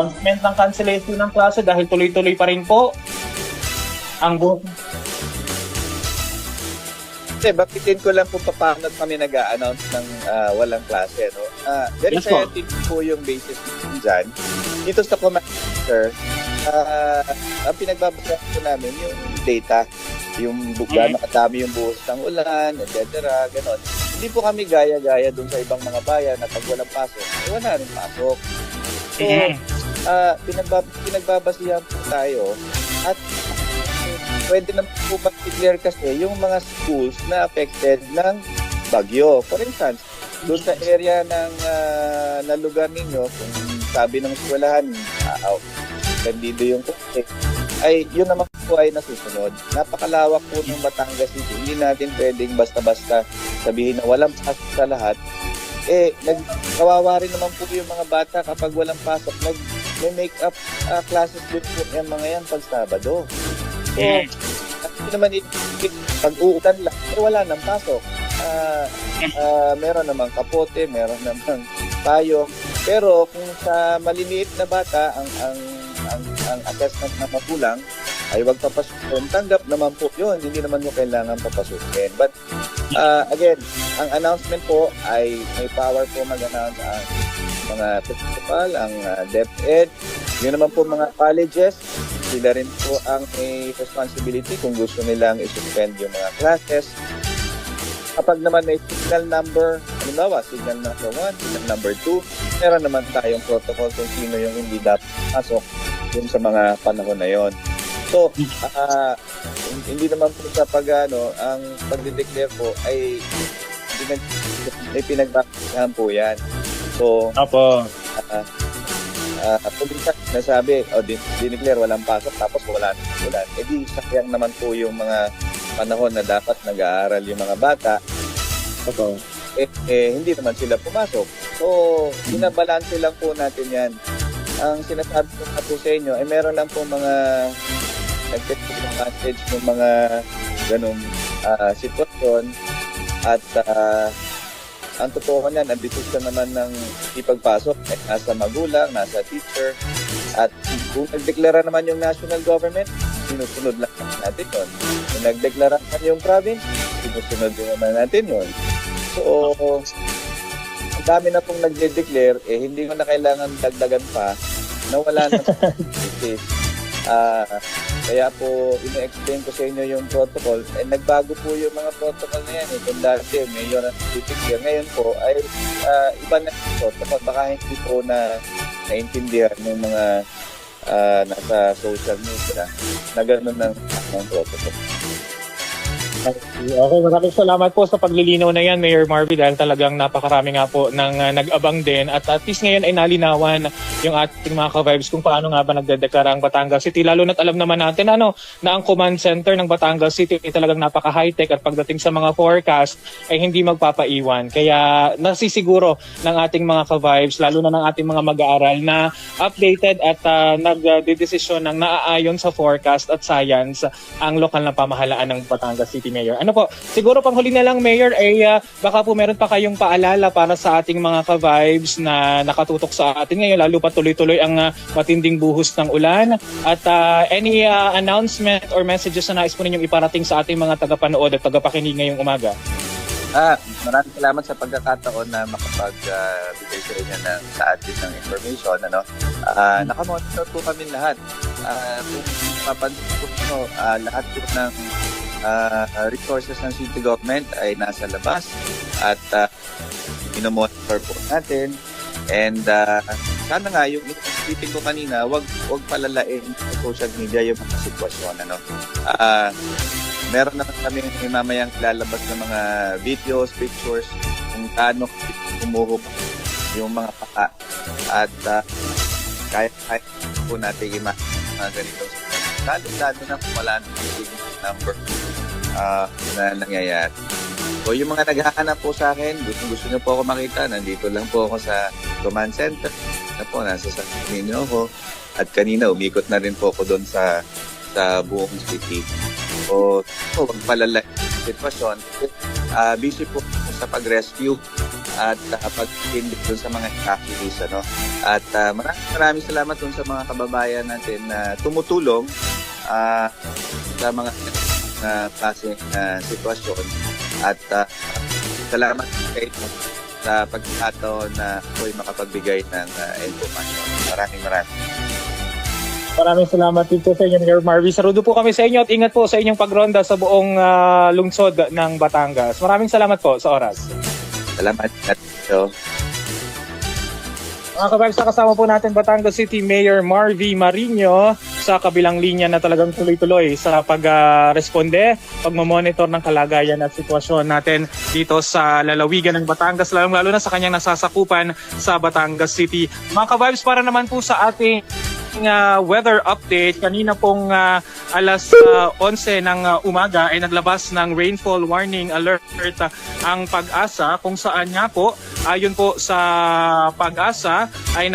announcement ng cancellation ng klase dahil tuloy-tuloy pa rin po ang Bakitin ko lang kung paano kami nag-a-announce ng walang klase. No? Very Yes, po. scientific po yung basis dyan. Dito sa command center, ang pinagbabasehan po namin yung data, yung gaano kadami yung buhos ng ulan, etc. Ganon. Hindi po kami gaya-gaya dun sa ibang mga bayan na pag walang pasok, wala rin pasok. So, pinagbabasihan po tayo at pwede na po mag-declare kasi yung mga schools na affected ng bagyo. For instance, doon sa area ng na lugar ninyo, kung sabi ng eskwelahan, kandido yung kute, ay yun naman po ay nasusunod. Napakalawak po ng Batangas City. Hindi natin pwedeng basta-basta sabihin na walang pasok sa lahat. Kawawa rin naman po yung mga bata kapag walang pasok. May make-up classes din po yung mga yan pag Sabado. So, hindi naman pag uutan lang, wala nang pasok. Meron namang kapote, meron namang payong. Pero kung sa maliliit na bata, ang assessment ng magulang ay huwag papasukin, tanggap naman po yun. Hindi naman mo kailangan papasukin. But again, ang announcement po ay may power po mag-announce ang mga principal, ang DepEd. Yun naman po mga colleges, sila rin po ang may responsibility kung gusto nilang i-suspend yung mga classes. Kapag naman may signal number, halimbawa, signal number 1, signal number 2, meron naman tayong protocol kung sino yung hindi dapat pasok dun sa mga panahon na yon. So, hindi naman po sa ang pag-declare po ay may pinagbabasehan po yan. So, kung minsan nasabi, dineclare walang pasok tapos wala nang ulan, di sayang naman po yung mga panahon na dapat nag-aaral yung mga bata. Hindi naman sila pumasok. So, binabalanse lang po natin yan. Ang sinasabi ko na po sa inyo, meron lang po mga nag-take advantage ng mga ganong sitwasyon at ang totoo niyan, ang desisyon naman ng ipagpasok ay nasa magulang, nasa teacher, at kung nagdeklara naman yung national government, sinusunod lang natin yun. Kung nagdeklara naman yung province, sinusunod din naman natin yun. So, ang dami na pong nagde-declare, hindi ko na kailangan dagdagan pa na wala na kaya po, ina-explain ko sa inyo yung protocol. Nagbago po yung mga protocol na yan. Kung dati, mayor ang titigil. Ngayon po, ay iba na yung protocol. Baka hindi po na naintindihan ng mga nasa social media na gano'n ng protocol. Okay, maraming salamat po sa paglilinaw na yan, Mayor Marvy, dahil talagang napakarami nga po ng nag-abang din at least ngayon ay nalinawan yung ating mga ka-vibes kung paano nga ba nagdedeklara ang Batangas City. Lalo na't alam naman natin na ang command center ng Batangas City ay talagang napaka-high-tech at pagdating sa mga forecast ay hindi magpapaiwan. Kaya nasisiguro ng ating mga ka-vibes, lalo na ng ating mga mag-aaral na updated at nagdedesisyon ng naaayon sa forecast at science ang lokal na pamahalaan ng Batangas City, Mayor. Ano po, siguro pang huli na lang, Mayor, ay baka po meron pa kayong paalala para sa ating mga ka-vibes na nakatutok sa atin ngayon, lalo pa tuloy-tuloy ang matinding buhos ng ulan. At any announcement or messages na nais po ninyong iparating sa ating mga tagapanood at tagapakinig ngayong umaga? Maraming salamat sa pagkakataon na makapagbigay sa inyo sa atin ng information. Nakamonitor po kami lahat. Kung mapansin po lahat po ng resources ng city government ay nasa labas at minomonitor po natin. And sana nga, yung isipin ko kanina, wag palalain sa social media yung mga sitwasyon. Meron naman kami mamayang lalabas ng mga videos, pictures, kung paano umuho yung mga paka. At kaya po natin mga ganito. Lalo na kung wala ng number na nangyayari. So yung mga naghahanap po sa akin, gusto nyo po ako makita, nandito lang po ako sa command center. Nasa ninyo ako. At kanina, umikot na rin po ako doon sa buong city. So, wag palala sitwasyon. Busy po sa pag-rescue at pag-tindi doon sa mga evacuee countries. At maraming salamat dun sa mga kababayan natin na tumutulong sa mga klaseng sitwasyon. At salamat kayo sa pagkakataon na ako'y makapagbigay ng informasyon. Maraming. Maraming salamat dito sa inyo, Mayor Marvin. Saludo po kami sa inyo at ingat po sa inyong pagronda sa buong lungsod ng Batangas. Maraming salamat po sa oras. Salamat. Mga ka-vibes, kasama po natin Batangas City Mayor Marvin Marino sa kabilang linya na talagang tuloy-tuloy sa pag-responde, pagmamonitor ng kalagayan at sitwasyon natin dito sa lalawigan ng Batangas, lalong-lalo na sa kanyang nasasakupan sa Batangas City. Mga ka-vibes, para naman po sa ating weather update, kanina pong alas 11 ng umaga ay naglabas ng rainfall warning alert ang Pag-asa, kung saan nga po ayon po sa Pag-asa ay